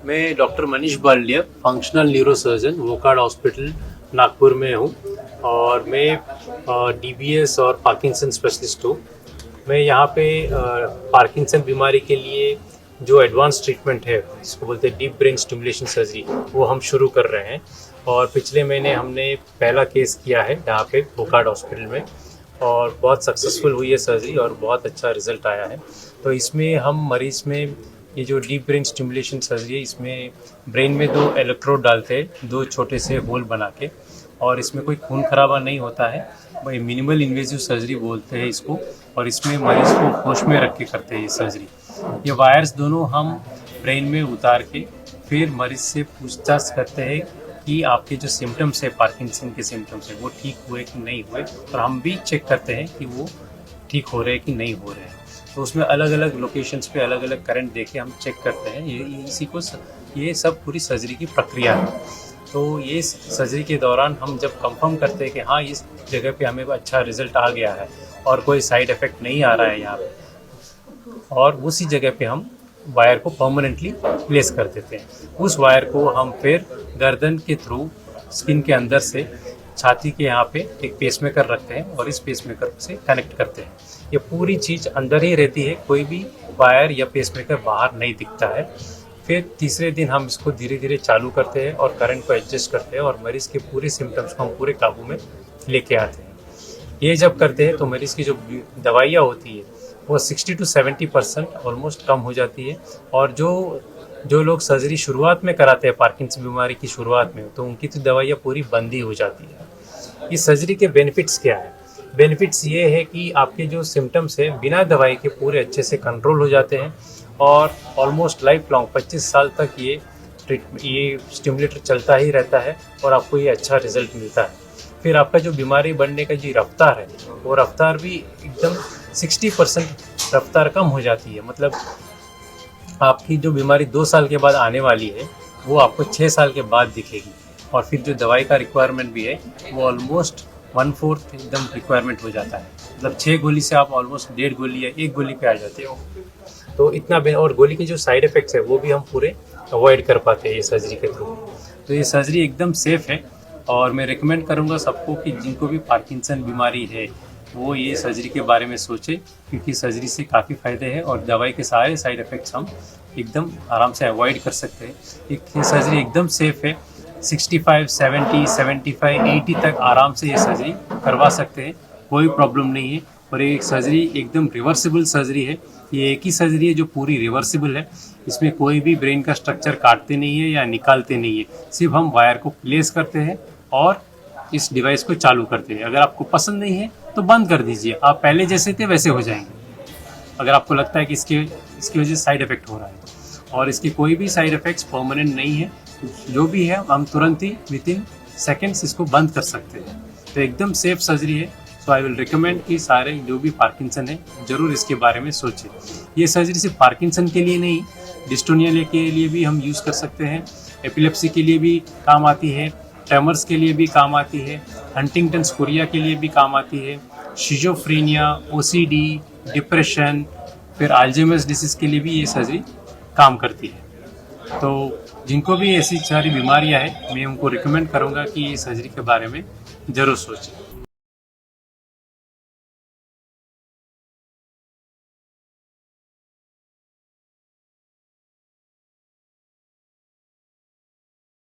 मैं doctor Manish Baldia, functional neurosurgeon, Wockhardt hospital Nagpur में हूँ और मैं डीबीएस और पार्किंसन स्पेशलिस्ट हूँ। मैं यहाँ पे पार्किंसन बीमारी के लिए जो एडवांस ट्रीटमेंट है, जिसको बोलते हैं डीप ब्रेन स्टिमुलेशन सर्जरी, वो हम शुरू कर रहे हैं। और पिछले महीने हमने पहला केस किया है यहाँ पे वोकार्ड हॉस्पिटल में और बहुत सक्सेसफुल हुई है सर्जरी और बहुत अच्छा रिजल्ट आया है। तो इसमें हम मरीज़ में ये जो डीप ब्रेन स्टिमुलेशन सर्जरी है, इसमें ब्रेन में 2 इलेक्ट्रोड डालते हैं, 2 छोटे से होल बना के, और इसमें कोई खून खराबा नहीं होता है। भाई मिनिमल इन्वेजिव सर्जरी बोलते हैं इसको, और इसमें मरीज़ को होश में रख के करते हैं ये सर्जरी। ये वायर्स दोनों हम ब्रेन में उतार के फिर मरीज़ से पूछताछ करते हैं कि आपके जो सिम्टम्स है, पार्किंसन के सिम्टम्स है, वो ठीक हुए कि नहीं हुए, और हम भी चेक करते हैं कि वो ठीक हो रहे हैं कि नहीं हो रहे हैं। तो उसमें अलग अलग लोकेशंस पे अलग अलग करंट देके हम चेक करते हैं। ये सब पूरी सर्जरी की प्रक्रिया है। तो ये सर्जरी के दौरान हम जब कंफर्म करते हैं कि हाँ, इस जगह पे हमें अच्छा रिजल्ट आ गया है और कोई साइड इफ़ेक्ट नहीं आ रहा है यहाँ पे, और उसी जगह पे हम वायर को परमानेंटली प्लेस कर देते हैं। उस वायर को हम फिर गर्दन के थ्रू स्किन के अंदर से छाती के यहाँ पे एक पेसमेकर रखते हैं और इस पेसमेकर से कनेक्ट करते हैं। ये पूरी चीज़ अंदर ही रहती है, कोई भी वायर या पेसमेकर बाहर नहीं दिखता है। फिर तीसरे दिन हम इसको धीरे धीरे चालू करते हैं और करंट को एडजस्ट करते हैं और मरीज़ के पूरे सिम्टम्स को हम पूरे काबू में लेके आते हैं। ये जब करते हैं तो मरीज़ की जो दवाइयाँ होती है वो 60 to 70% ऑलमोस्ट कम हो जाती है। और जो लोग सर्जरी शुरुआत में कराते हैं पार्किंसन बीमारी की शुरुआत में, तो उनकी तो दवाइयाँ पूरी बंद ही हो जाती है। इस सर्जरी के बेनिफिट्स क्या है? बेनिफिट्स ये है कि आपके जो सिम्टम्स है बिना दवाई के पूरे अच्छे से कंट्रोल हो जाते हैं और ऑलमोस्ट लाइफ लॉन्ग 25 साल तक ये स्टिमुलेटर चलता ही रहता है और आपको ये अच्छा रिजल्ट मिलता है। फिर आपका जो बीमारी बढ़ने का जो रफ्तार है, वो रफ्तार भी एकदम 60% रफ्तार कम हो जाती है। मतलब आपकी जो बीमारी 2 साल के बाद आने वाली है, वो आपको 6 साल के बाद दिखेगी। और फिर जो दवाई का रिक्वायरमेंट भी है, वो ऑलमोस्ट 1/4 एकदम रिक्वायरमेंट हो जाता है। मतलब 6 गोली से आप ऑलमोस्ट 1.5 गोली या 1 गोली पे आ जाते हो। तो इतना और गोली के जो साइड इफ़ेक्ट्स है वो भी हम पूरे अवॉइड कर पाते हैं ये सर्जरी के थ्रू। तो ये सर्जरी एकदम सेफ़ है और मैं रिकमेंड करूँगा सबको कि जिनको भी पार्किंसन बीमारी है वो ये सर्जरी के बारे में सोचे, क्योंकि सर्जरी से काफ़ी फ़ायदे हैं और दवाई के सारे साइड इफ़ेक्ट्स हम एकदम आराम से अवॉइड कर सकते हैं। ये सर्जरी एकदम सेफ़ है। 65, 70, 75, 80 तक आराम से ये सर्जरी करवा सकते हैं, कोई प्रॉब्लम नहीं है। और ये सर्जरी एकदम रिवर्सिबल सर्जरी है। ये एक ही सर्जरी है जो पूरी रिवर्सिबल है। इसमें कोई भी ब्रेन का स्ट्रक्चर काटते नहीं है या निकालते नहीं है, सिर्फ हम वायर को प्लेस करते हैं और इस डिवाइस को चालू करते हैं। अगर आपको पसंद नहीं है तो बंद कर दीजिए, आप पहले जैसे थे वैसे हो जाएंगे। अगर आपको लगता है कि इसकी वजह से साइड इफ़ेक्ट हो रहा है, और इसके कोई भी साइड इफ़ेक्ट्स परमानेंट नहीं है, जो भी है हम तुरंत ही विदिन सेकेंड्स इसको बंद कर सकते हैं। तो एकदम सेफ सर्जरी है। सो आई विल रिकमेंड कि सारे जो भी पार्किंसन है ज़रूर इसके बारे में सोचें। ये सर्जरी सिर्फ पार्किंसन के लिए नहीं, डिस्टोनिया के लिए भी हम यूज़ कर सकते हैं, एपिलेप्सी के लिए भी काम आती है, ट्रेमर्स के लिए भी काम आती है, हंटिंगटन्स कोरिया के लिए भी काम आती है, शिजोफ्रेनिया, ओसीडी, डिप्रेशन, फिर अल्जाइमर्स डिसीज़ के लिए भी ये सर्जरी काम करती है। तो जिनको भी ऐसी सारी बीमारियां हैं, मैं उनको रिकमेंड करूंगा कि ये सर्जरी के बारे में ज़रूर सोचें।